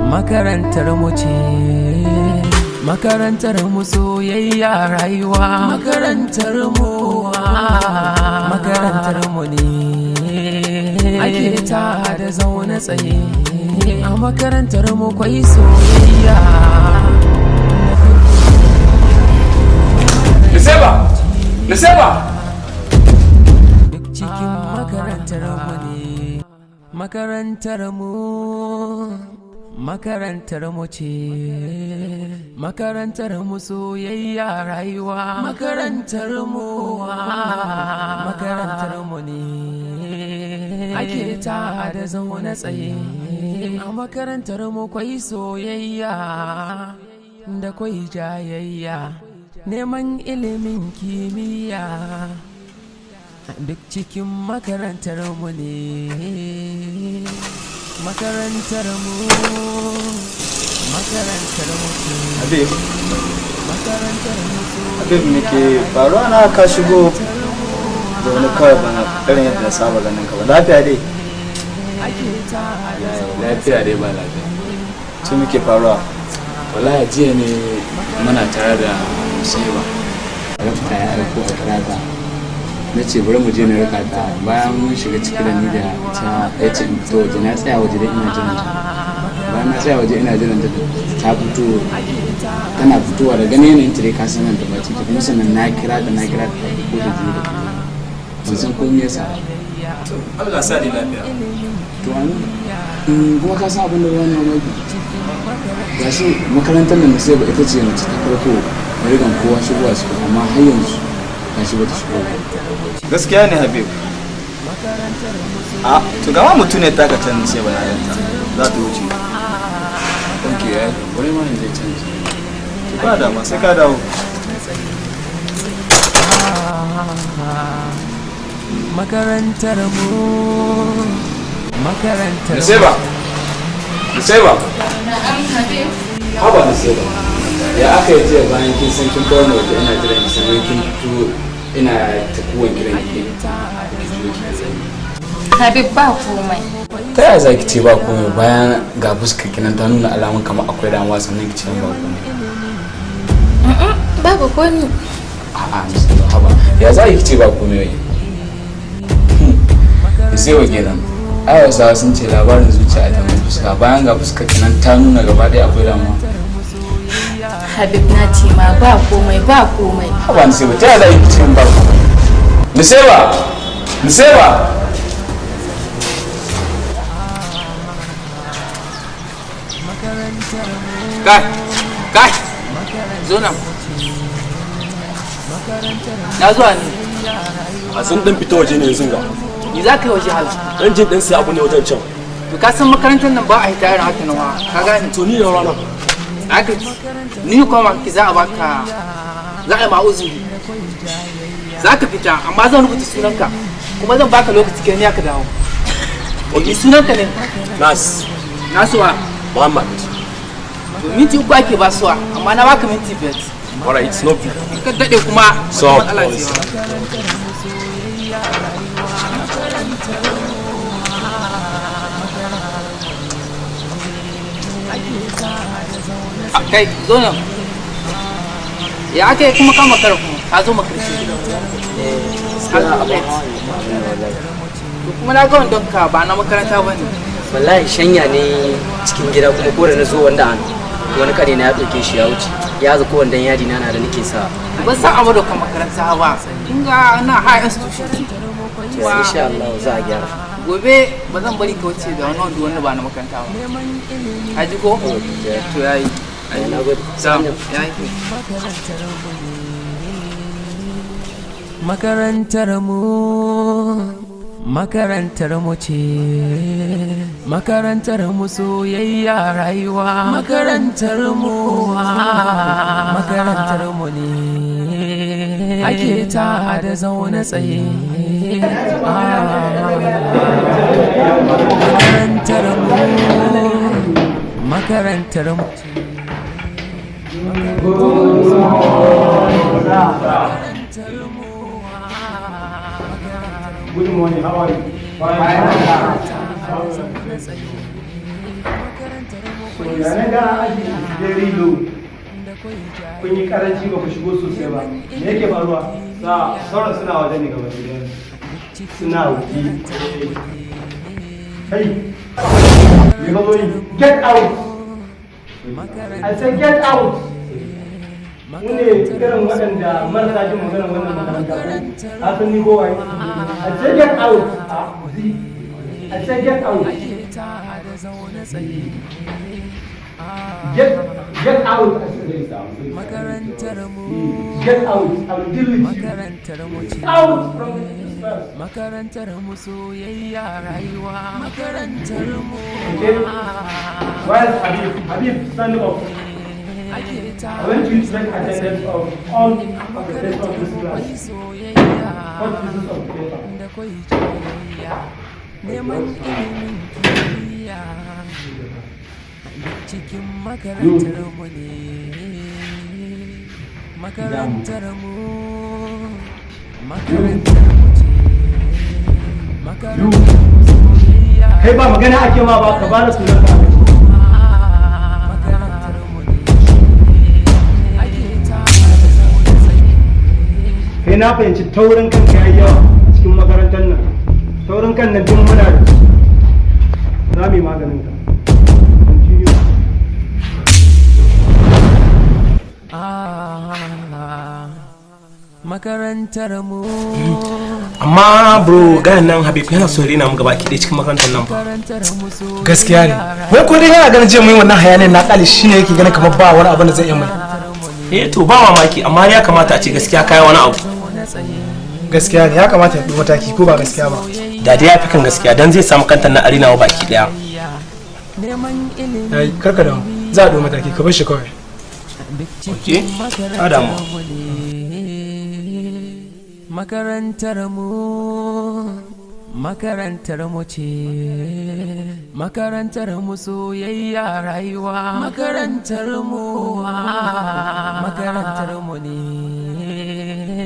Makarantarmu ce, makarantarmu soyayya rayuwa. Makarantarmu ne ake ta da zaune tsaye. A makarantarmu kwai soyayya. Niseba! Duk cikin makarantarmu ne. Makarantarmu ce, makarantarmu soyayya rayuwa. Makarantarmu ne ake ta da zaune tsaye. A makarantarmu kwai soyayya da kwai jayayya, neman ilimin kimiyya. Duk cikin makarantarmu ne. Makarantarmu ce. Habib me ke faruwa na ka shigo da wani kawai ban irin yadda na saba ganin ka ba. Lafiya dai? Lafiya dai ba lafiya. Ce muke faruwa? Wallahi jiya ne muna tare da Sheba. Rafta ya aiko a karata. Na ce bari mu je na raka ta, bayan mun shiga ciki da ni da ta ya ce ta waje, na tsaya waje da ina jiran ta. Bayan na tsaya waje ina jiran ta fito, tana fitowa da ganin yanayin ta dai ka sanar da baki ta, kuma sannan na kira ta ko da jiya da kuma ban san ko me yasa. Allah sa ni lafiya. To an kuma ka san abin da wani mamaki. Gashi makarantar nan da sai ba ita ce mace ta farko da rigan kowa shigowa su, amma har yanzu gashi ba ta shigo. Gaskiya ne Habib. To gama mutum ne taka can sai ba yanta za ta wuce. Ok, wani ma zai canji. Ba dama sai ka dawo. Makarantarmu. Niseba! Haba Niseba, ya aka yi jiya bayan kin san kin kawo waje ina jiran ki sannan kin fito ina takuwan kiran ki. Habib ba komai. Ta yaya za ki ce ba komai bayan ga fuskar kinan ta nuna alamun kamar akwai damuwa sannan ki ce ba komai? Babu komai. A'a Niseba haba, ya za ki ce ba komai wai? Niseba kenan. Aiwasa sun ce labarin zuciya ta mai fuska, bayan ga fuskar kinan ta nuna gaba ɗaya akwai damuwa. Habib na ce ma ba komai. Haba Niseba, ta yaya za ki ce ba komai? Niseba! Kai! Zo nan. Na zuwa ne. A sun dan fita waje ne yanzu ga. Ni za ka yi waje halu. Dan jin dan sai abu ne wajen can. To ka san makarantar nan ba a hita irin haka nawa. Ka gane? To ni da rana. Haka ni kuma ki za a baka, za a yi ma uzuri. Za ka fita amma zan rubuta sunanka kuma zan baka lokaci kai ne ka dawo. Ni sunanka ne? Nasuwa. Muhammad. To minti uku ake basuwa amma na baka minti 5. Alright, it's not big. Ka dade kuma So, kai zo nan. Ya ake kuma kama kar kuma ka zo makarci. Kuma na ga wanda ka ba na makaranta bane. Wallahi shanya ne cikin gida kuma ko da na zo wanda wani kare na ya ɗauke shi ya wuce ya zo ko wandan yadi na da nake sa ban san amma da kuma makaranta ba kin ga na high institution insha Allah za a gyara gobe ba zan bari ka wuce da wanda ba na makaranta ba aji ko to yayi ai na gode sam yayi Makarantarmu ce, makarantarmu soyayya rayuwa. Makarantarmu ne ake ta da zaune tsaye. Makarantarmu Good morning, how are you? Ya ga aji very low. Kun yi karanci ba ku shigo sosai ba. Me yake faruwa? Sauran suna waje ne gaba da suna wuki. Hey, you go in. Get out. I said get out. Mune irin waɗanda marasa jin maganar wannan makaranta ko a san ni ko wai. I said get out. I said get out. Get out. Get out. I will deal with you. Out from this class. Makarantarmu soyayya rayuwa. Makarantarmu. Okay. Where's Habib? Habib, stand up. I want you to take attendance of all of the papers of this class. What pieces of paper? Neman ilimin kimiyya cikin makarantarmu ne. Makarantarmu ce. Makarantarmu soyayya. Kai ba magana ake ma ba ka ba da sunan ka. Kai na fahimci taurin kanka yayi yawa cikin makarantar nan. Taurin kan nan din muna da za mu yi maganin ka. Makarantarmu. Amma bro ganin nan Habib yana so rena mu gaba ki cikin makarantar nan ba. Gaskiya ne. Wai ko dai yana ganin je mu yi wannan hayanin na kali shine yake ganin kamar ba wani abu da zai yi mai. To ba mamaki amma ya kamata a ce gaskiya kai wani abu. Gaskiya ne ya kamata ya ɗau mataki ko ba gaskiya ba. Da dai ya fi kan gaskiya dan zai samu kantan na arena wa baki daya. Ai karka da za a ɗau mataki ka bar shi kawai. Okay. Adamu. Makarantarmu ce. Makarantarmu soyayya rayuwa. Makarantarmu ne.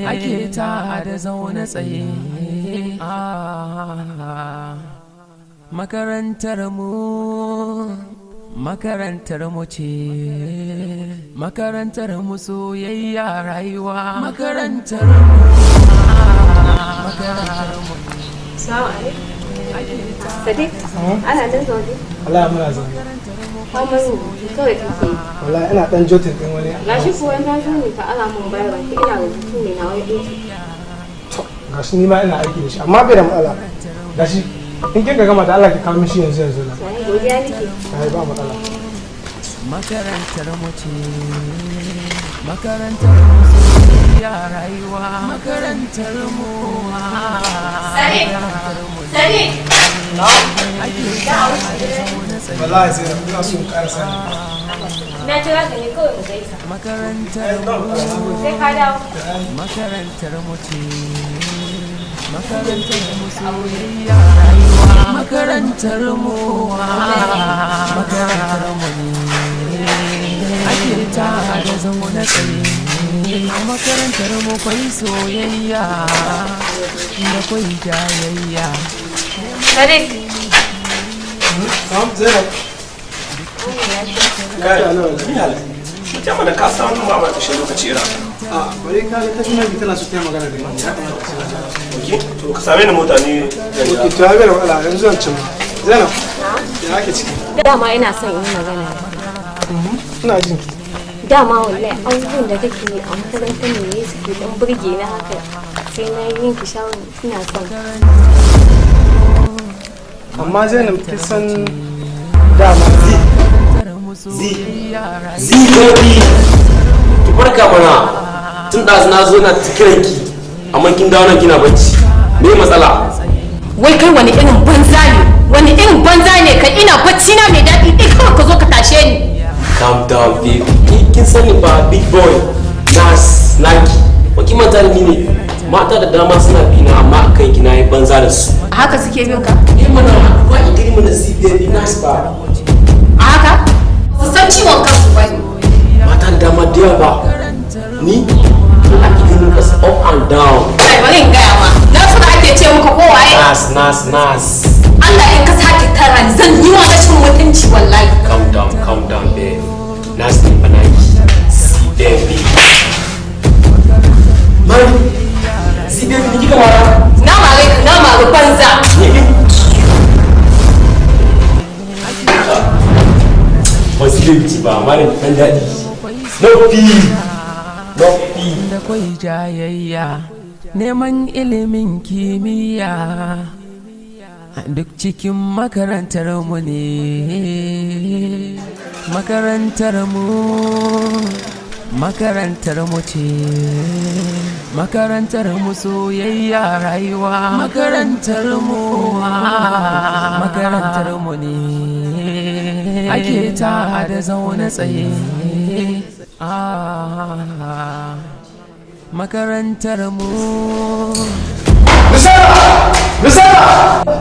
Ake ta da zaune tsaye. Makarantarmu ce. Makarantarmu soyayya rayuwa. Makarantarmu ne. Salamu alaikum. Sadiq, ana nan zaune? Wallahi muna zaune. Kwamaru, kawai kake yi. Wallahi ina dan jotin din wani. Gashi kuwa na zo ne ka ala mun bayar ki ina rubutu ne na wani ɗinki. To, gashi ni ma ina aiki da shi amma bai da matsala. Gashi in kin ga gama da Allah ki kawo mishi yanzu nan. Sai godiya nake. Ai ba matsala. Makarantarmu ce. Makarantarmu soyayya rayuwa. Makarantarmu. Sadiq. Wallahi sai ina so ƙara sani. Na jira ka ne kawai mu gaisa. Makarantarmu. Sai ka dawo. Makarantarmu ce. Makarantarmu soyayya rayuwa. Makarantarmu. Makarantarmu ne. Ake ta da zaune tsaye. A makarantarmu kwai soyayya da kwai jayayya. Sadiq. Mutum da ka samu ma ba ta shi lokaci ira. Bari ka ga ta kuma tana so ta yi magana da ni. Ya kamata Okay. To ka same ni mota ne. Okay, to ya bai da matsala yanzu zan cin. Zainab. Ya ake ciki? Dama ina son in yi magana. Ina jin ki. Dama wallahi abubuwan da kake yi a makarantar ne suke dan burge ni haka. Sai na yi yanke shawarar ina son. Amma Zainab ta san dama Zigabi ki farka mana tun da na zo na kiranki amma kin dawo nan kina bacci me matsala Wai kai wani irin banza ne? Wani irin banza ne kai ina bacci na mai daɗi ɗin kawai ka zo ka tashe ni. calm down babe kin sani ba big boy nas naki waki mata ni ne mata da dama suna bi na amma akan kina yi banza da su A haka suke bin ka? mana ba igiri mana zigabi nas ba A haka? Su san ciwon kansu ba ne. mata da dama da yawa ba ni ake ganin kasa up and down Kai bari in gaya ma. Na suna ake ce muka kowaye nas Allah in ka sake tara ni zan yi wa rashin mutunci wallahi. Calm down babe. Nas ne fa naki. CDB. Mami, CDB ni kika mara? Na mare banza. Ba CDB ci ba, mara dan daɗi. No fee. Da kwai jayayya neman ilimin kimiyya duk cikin makarantar mu ne. Makarantar mu ce, makarantar mu soyayya rayuwa, makarantar mu ne ake ta da zaune tsaye. Makarantar mu.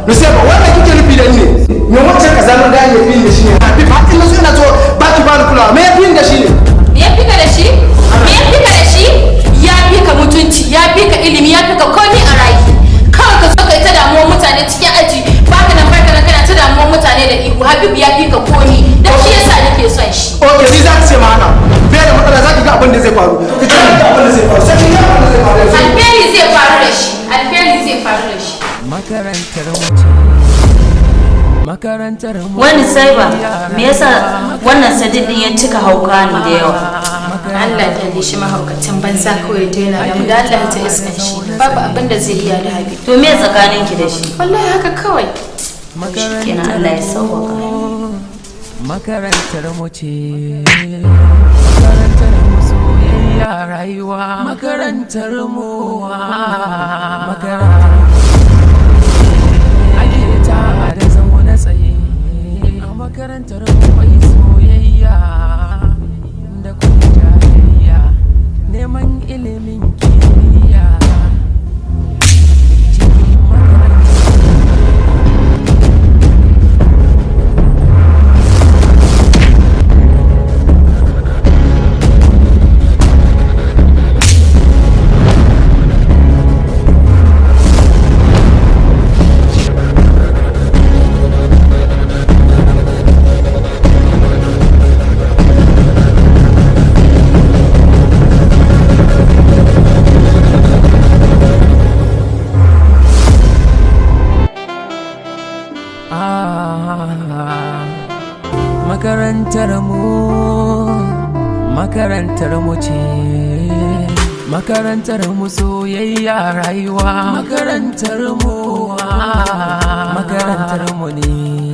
Nusaiba wanda kike nufi da ni ne? Me wancan kazamin da ya fi da shi ne? Habibi hakin nasu ina so baki bani kulawa. Me ya fi da shi ne? Ya fi ka da shi? Ya fi ka mutunci, ya fi ka ilimi, ya fi ka komai a rayu. Kawai ka zo ka yi ta damuwar mutane cikin aji, baka nan kana ta damuwar mutane da ihu. Habibu ya fi ka komai, dan shi yasa nake son shi. Okay, ni za ka ce ma haka. Bai da matsala za ki ga abin da zai faru. Ki ga abin da zai faru. Sai ki ga abin da zai faru. Alheri zai faru da shi. Makarantar mu. Wani Saiba, me yasa wannan Sadiq din ya cika hauka ni da yawa? Allah da shi mahaukacin banza kawai daina da mu da Allah ta iskan shi. Babu abin da zai iya da Habib. To me tsakanin ki da shi? Wallahi haka kawai. Kenan Allah ya sauwaka. Makarantar mu ce. Makarantar mu soyayya rayuwa. Makarantar mu. Makarantar mu mai soyayya da kuma jayayya neman ilimin kimiyya cikin makarantar mu ce, makarantar mu soyayya rayuwa, makarantar mu ne.